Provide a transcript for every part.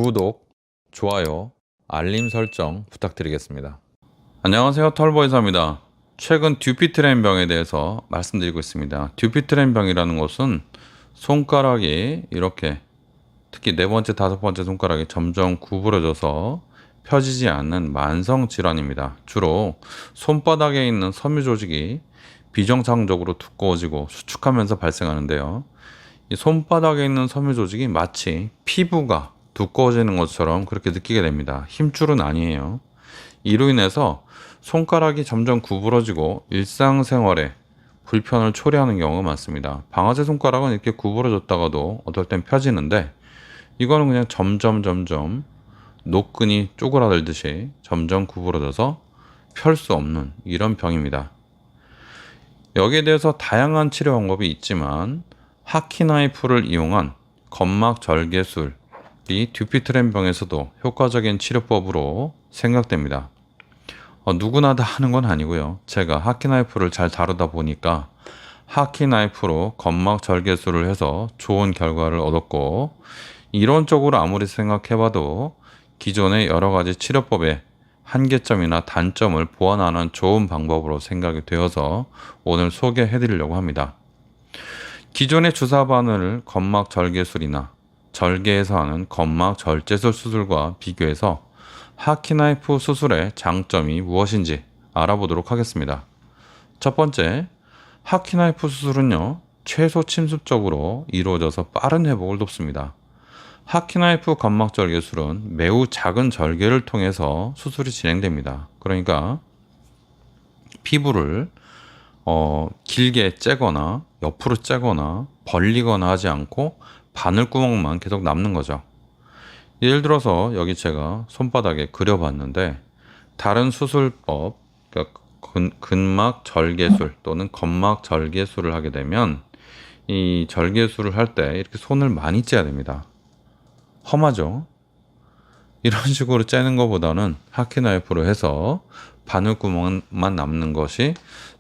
구독, 좋아요, 알림 설정 부탁드리겠습니다. 안녕하세요, 털보이사입니다. 최근 듀피트렌 병에 대해서 말씀드리고 있습니다. 듀피트렌 병이라는 것은 손가락이 이렇게, 특히 네 번째, 다섯 번째 손가락이 점점 구부러져서 펴지지 않는 만성 질환입니다. 주로 손바닥에 있는 섬유 조직이 비정상적으로 두꺼워지고 수축하면서 발생하는데요. 이 손바닥에 있는 섬유 조직이 마치 피부가 두꺼워지는 것처럼 그렇게 느끼게 됩니다. 힘줄은 아니에요. 이로 인해서 손가락이 점점 구부러지고 일상생활에 불편을 초래하는 경우가 많습니다. 방아쇠 손가락은 이렇게 구부러졌다가도 어떨 땐 펴지는데, 이거는 그냥 점점 노끈이 쪼그라들듯이 점점 구부러져서 펼 수 없는 이런 병입니다. 여기에 대해서 다양한 치료 방법이 있지만 하키나이프를 이용한 건막 절개술이 듀피트렌 병에서도 효과적인 치료법으로 생각됩니다. 누구나 다 하는 건 아니고요. 제가 하키나이프를 잘 다루다 보니까 하키나이프로 건막 절개술을 해서 좋은 결과를 얻었고, 이론적으로 아무리 생각해봐도 기존의 여러 가지 치료법의 한계점이나 단점을 보완하는 좋은 방법으로 생각이 되어서 오늘 소개해드리려고 합니다. 기존의 주사 바늘 건막 절개술이나 절개에서 하는 건막 절제술 수술과 비교해서 하키나이프 수술의 장점이 무엇인지 알아보도록 하겠습니다. 첫 번째, 하키나이프 수술은요, 최소 침습적으로 이루어져서 빠른 회복을 돕습니다. 하키나이프 건막 절개술은 매우 작은 절개를 통해서 수술이 진행됩니다. 그러니까 피부를 길게 째거나 옆으로 째거나 벌리거나 하지 않고 바늘구멍만 계속 남는 거죠. 예를 들어서 여기 제가 손바닥에 그려봤는데, 다른 수술법, 그러니까 근막 절개술 또는 건막 절개술을 하게 되면 이 절개술을 할 때 이렇게 손을 많이 째야 됩니다. 험하죠? 이런 식으로 째는 것보다는 하키나이프로 해서 바늘구멍만 남는 것이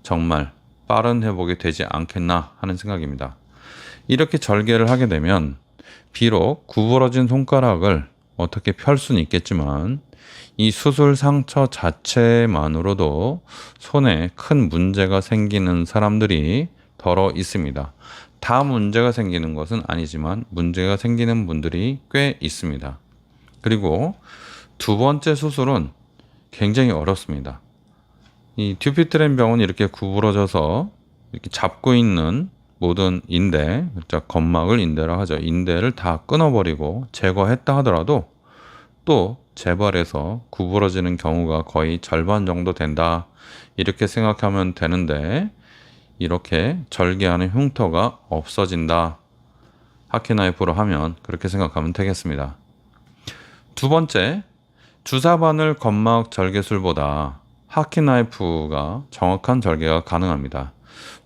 정말 빠른 회복이 되지 않겠나 하는 생각입니다. 이렇게 절개를 하게 되면 비록 구부러진 손가락을 어떻게 펼 수는 있겠지만 이 수술 상처 자체만으로도 손에 큰 문제가 생기는 사람들이 더러 있습니다. 다 문제가 생기는 것은 아니지만 문제가 생기는 분들이 꽤 있습니다. 그리고 두 번째 수술은 굉장히 어렵습니다. 이 듀피트렌 병은 이렇게 구부러져서 이렇게 잡고 있는 모든 인대, 건막을 인대라 하죠. 인대를 다 끊어버리고 제거했다 하더라도 또 재발해서 구부러지는 경우가 거의 절반 정도 된다, 이렇게 생각하면 되는데, 이렇게 절개하는 흉터가 없어진다, 하키나이프로 하면 그렇게 생각하면 되겠습니다. 두 번째, 주사바늘 건막 절개술보다 하키나이프가 정확한 절개가 가능합니다.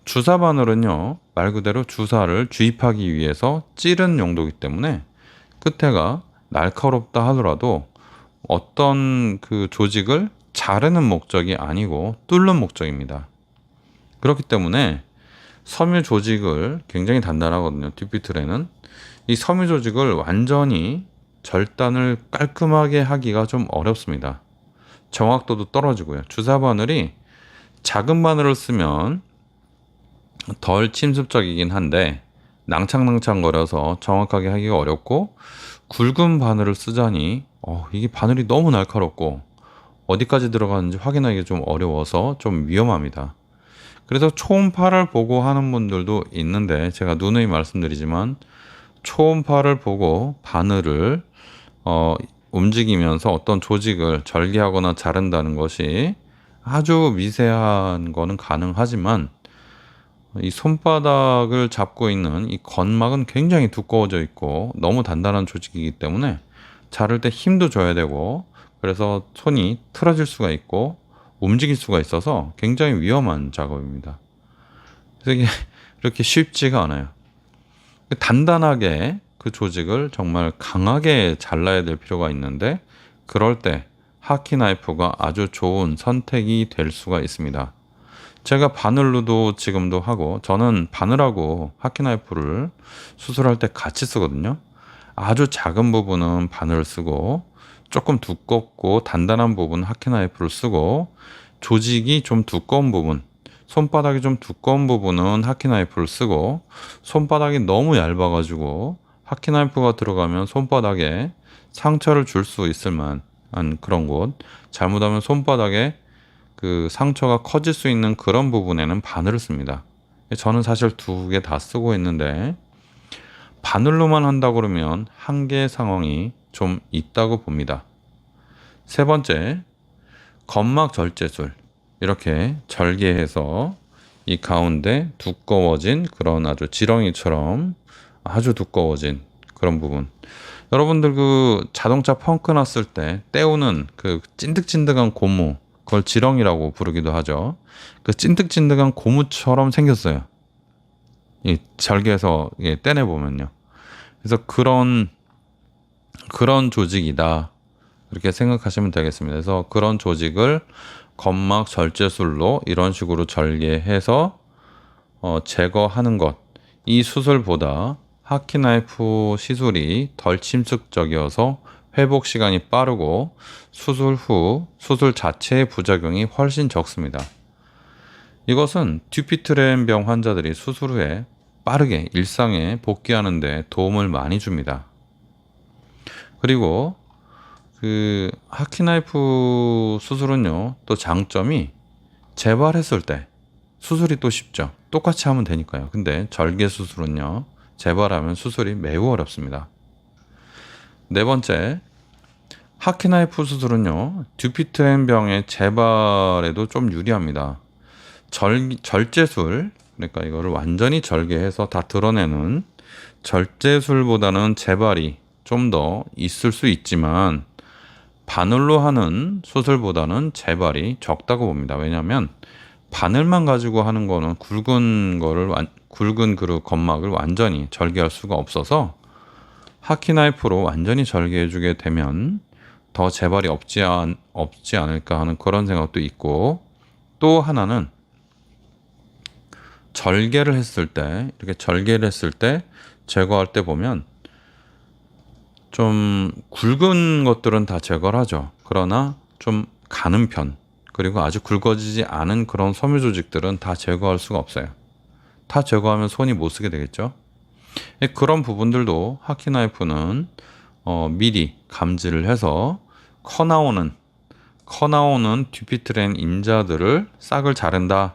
주사바늘은요, 말 그대로 주사를 주입하기 위해서 찌른 용도이기 때문에 끝에가 날카롭다 하더라도 어떤 그 조직을 자르는 목적이 아니고 뚫는 목적입니다. 그렇기 때문에 섬유 조직을 굉장히 단단하거든요. 듀피트렌은 이 섬유 조직을 완전히 절단을 깔끔하게 하기가 좀 어렵습니다. 정확도도 떨어지고요. 주사 바늘이 작은 바늘을 쓰면 덜 침습적이긴 한데 낭창낭창 거려서 정확하게 하기가 어렵고, 굵은 바늘을 쓰자니 이게 바늘이 너무 날카롭고 어디까지 들어가는지 확인하기 좀 어려워서 좀 위험합니다. 그래서 초음파를 보고 하는 분들도 있는데, 제가 누누이 말씀드리지만 초음파를 보고 바늘을 움직이면서 어떤 조직을 절개하거나 자른다는 것이 아주 미세한 거는 가능하지만, 이 손바닥을 잡고 있는 이 건막은 굉장히 두꺼워져 있고 너무 단단한 조직이기 때문에 자를 때 힘도 줘야 되고, 그래서 손이 틀어질 수가 있고 움직일 수가 있어서 굉장히 위험한 작업입니다. 그래서 이게 그렇게 쉽지가 않아요. 단단하게 그 조직을 정말 강하게 잘라야 될 필요가 있는데, 그럴 때 하키나이프가 아주 좋은 선택이 될 수가 있습니다. 제가 바늘로도 지금도 하고, 저는 바늘하고 하키나이프를 수술할 때 같이 쓰거든요. 아주 작은 부분은 바늘을 쓰고 조금 두껍고 단단한 부분은 하키 나이프를 쓰고 조직이 좀 두꺼운 부분, 손바닥이 좀 두꺼운 부분은 하키 나이프를 쓰고 손바닥이 너무 얇아가지고 하키 나이프가 들어가면 손바닥에 상처를 줄 수 있을 만한 그런 곳, 잘못하면 손바닥에 그 상처가 커질 수 있는 그런 부분에는 바늘을 씁니다. 저는 사실 두 개 다 쓰고 있는데 바늘로만 한다 그러면 한계의 상황이 좀 있다고 봅니다. 세 번째, 점막 절제술. 이렇게 절개해서 이 가운데 두꺼워진 그런 아주 지렁이처럼 아주 두꺼워진 그런 부분. 여러분들 그 자동차 펑크 났을 때 때우는 그 찐득찐득한 고무, 그걸 지렁이라고 부르기도 하죠. 그 찐득찐득한 고무처럼 생겼어요. 이 절개해서 떼내보면요. 그래서 그런 조직이다. 그렇게 생각하시면 되겠습니다. 그래서 그런 조직을 점막 절제술로 이런 식으로 절개해서 제거하는 것. 이 수술보다 하키 나이프 시술이 덜 침습적이어서 회복 시간이 빠르고 수술 후 수술 자체의 부작용이 훨씬 적습니다. 이것은 듀피트렌 병 환자들이 수술 후에 빠르게 일상에 복귀하는 데 도움을 많이 줍니다. 그리고 그 하키 나이프 수술은요, 또 장점이 재발했을 때 수술이 또 쉽죠. 똑같이 하면 되니까요. 근데 절개 수술은요, 재발하면 수술이 매우 어렵습니다. 네 번째, 하키 나이프 수술은요, 듀피트렌 병의 재발에도 좀 유리합니다. 절제술, 그러니까 이거를 완전히 절개해서 다 드러내는 절제술보다는 재발이 좀 더 있을 수 있지만 바늘로 하는 수술보다는 재발이 적다고 봅니다. 왜냐하면 바늘만 가지고 하는 거는 굵은 그 점막을 완전히 절개할 수가 없어서 하키 나이프로 완전히 절개해주게 되면 더 재발이 없지 않을까 하는 그런 생각도 있고, 또 하나는 절개를 했을 때 제거할 때 보면 좀 굵은 것들은 다 제거를 하죠. 그러나 좀 가는 편, 그리고 아주 굵어지지 않은 그런 섬유 조직들은 다 제거할 수가 없어요. 다 제거하면 손이 못 쓰게 되겠죠. 그런 부분들도 하키 나이프는 미리 감지를 해서 커 나오는 듀피트렌 인자들을 싹을 자른다,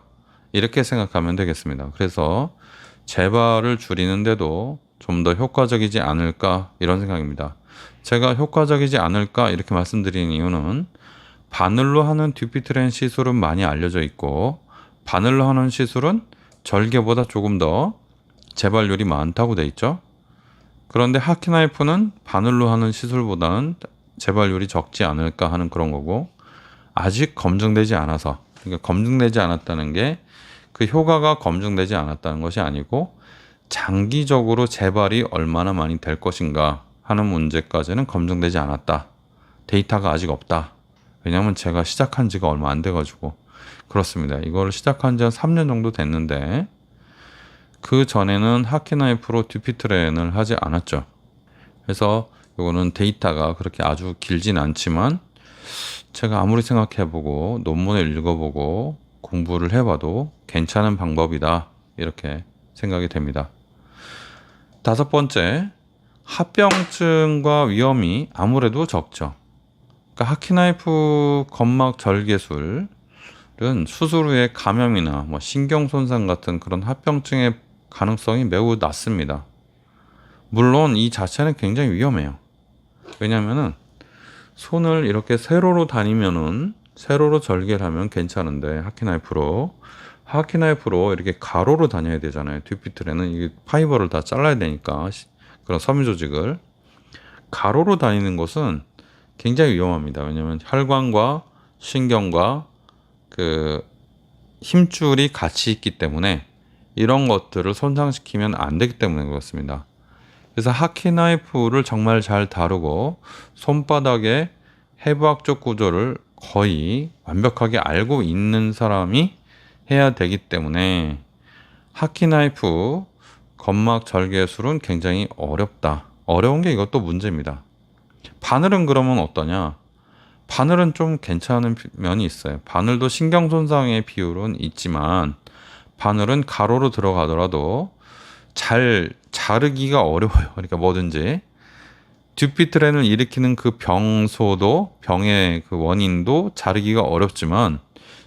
이렇게 생각하면 되겠습니다. 그래서 재발을 줄이는데도 좀 더 효과적이지 않을까, 이런 생각입니다. 제가 효과적이지 않을까 이렇게 말씀드리는 이유는 바늘로 하는 듀피트렌 시술은 많이 알려져 있고 바늘로 하는 시술은 절개보다 조금 더 재발률이 많다고 돼 있죠. 그런데 하키 나이프는 바늘로 하는 시술보다는 재발률이 적지 않을까 하는 그런 거고, 아직 검증되지 않아서, 그러니까 검증되지 않았다는 게 그 효과가 검증되지 않았다는 것이 아니고 장기적으로 재발이 얼마나 많이 될 것인가 하는 문제까지는 검증되지 않았다. 데이터가 아직 없다. 왜냐하면 제가 시작한 지가 얼마 안 돼가지고 그렇습니다. 이거를 시작한 지 한 3년 정도 됐는데 그 전에는 하키 나이프로 듀피트렌을 하지 않았죠. 그래서 이거는 데이터가 그렇게 아주 길진 않지만 제가 아무리 생각해보고 논문을 읽어보고 공부를 해봐도 괜찮은 방법이다, 이렇게 생각이 됩니다. 다섯 번째, 합병증과 위험이 아무래도 적죠. 그러니까 하키 나이프 점막 절개술은 수술 후에 감염이나 신경 손상 같은 그런 합병증의 가능성이 매우 낮습니다. 물론 이 자체는 굉장히 위험해요. 왜냐면은 손을 이렇게 세로로 다니면은 세로로 절개를 하면 괜찮은데 하키 나이프로 이렇게 가로로 다녀야 되잖아요. 듀피트렌은 이게 파이버를 다 잘라야 되니까 그런 섬유 조직을 가로로 다니는 것은 굉장히 위험합니다. 왜냐하면 혈관과 신경과 그 힘줄이 같이 있기 때문에 이런 것들을 손상시키면 안 되기 때문에 그렇습니다. 그래서 하키 나이프를 정말 잘 다루고 손바닥의 해부학적 구조를 거의 완벽하게 알고 있는 사람이 해야 되기 때문에 하키 나이프 점막 절개술은 굉장히 어려운 게 이것도 문제입니다. 바늘은 그러면 어떠냐? 바늘은 좀 괜찮은 면이 있어요. 바늘도 신경 손상의 비율은 있지만 바늘은 가로로 들어가더라도 잘 자르기가 어려워요. 그러니까 뭐든지 듀피트렌을 일으키는 그 병소도 병의 그 원인도 자르기가 어렵지만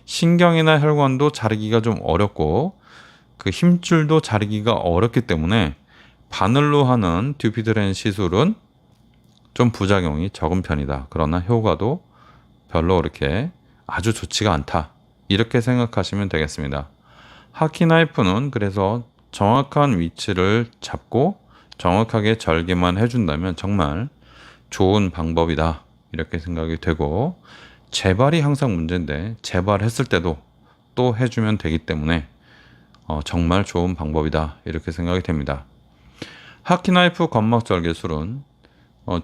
신경이나 혈관도 자르기가 좀 어렵고 그 힘줄도 자르기가 어렵기 때문에 바늘로 하는 듀피트렌 시술은 좀 부작용이 적은 편이다. 그러나 효과도 별로 그렇게 아주 좋지가 않다. 이렇게 생각하시면 되겠습니다. 하키 나이프는 그래서 정확한 위치를 잡고 정확하게 절개만 해준다면 정말 좋은 방법이다. 이렇게 생각이 되고 재발이 항상 문제인데 재발했을 때도 또 해주면 되기 때문에 정말 좋은 방법이다. 이렇게 생각이 됩니다. 하키나이프 건막절개술은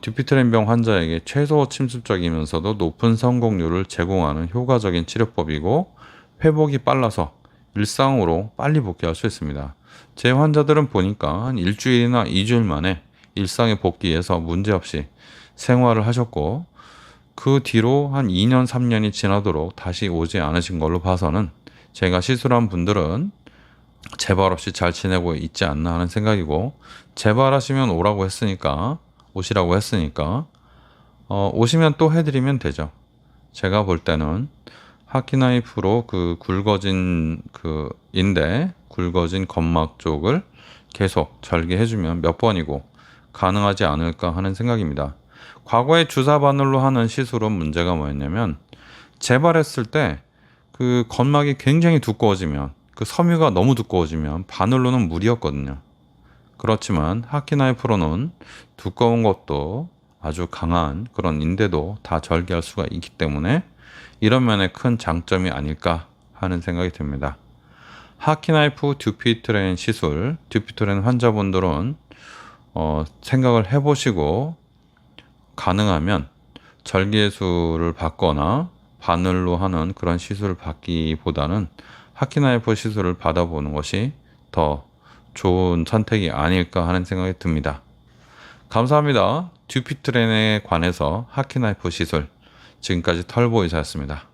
듀피트렌병 환자에게 최소 침습적이면서도 높은 성공률을 제공하는 효과적인 치료법이고 회복이 빨라서 일상으로 빨리 복귀할 수 있습니다. 제 환자들은 보니까 한 일주일이나 2주일 만에 일상에 복귀해서 문제없이 생활을 하셨고 그 뒤로 한 2년, 3년이 지나도록 다시 오지 않으신 걸로 봐서는 제가 시술한 분들은 재발 없이 잘 지내고 있지 않나 하는 생각이고 재발하시면 오시라고 했으니까 오시면 또 해드리면 되죠. 제가 볼 때는 하키나이프로 그 굵어진 그 인대, 굵어진 건막 쪽을 계속 절개해주면 몇 번이고 가능하지 않을까 하는 생각입니다. 과거에 주사 바늘로 하는 시술은 문제가 뭐였냐면 재발했을 때 그 건막이 굉장히 두꺼워지면 그 섬유가 너무 두꺼워지면 바늘로는 무리였거든요. 그렇지만 하키나이프로는 두꺼운 것도 아주 강한 그런 인대도 다 절개할 수가 있기 때문에 이런 면에 큰 장점이 아닐까 하는 생각이 듭니다. 하키나이프 듀피트렌 시술, 듀피트렌 환자분들은 생각을 해보시고 가능하면 절개술을 받거나 바늘로 하는 그런 시술을 받기보다는 하키나이프 시술을 받아보는 것이 더 좋은 선택이 아닐까 하는 생각이 듭니다. 감사합니다. 듀피트렌에 관해서 하키나이프 시술 지금까지 털보이사였습니다.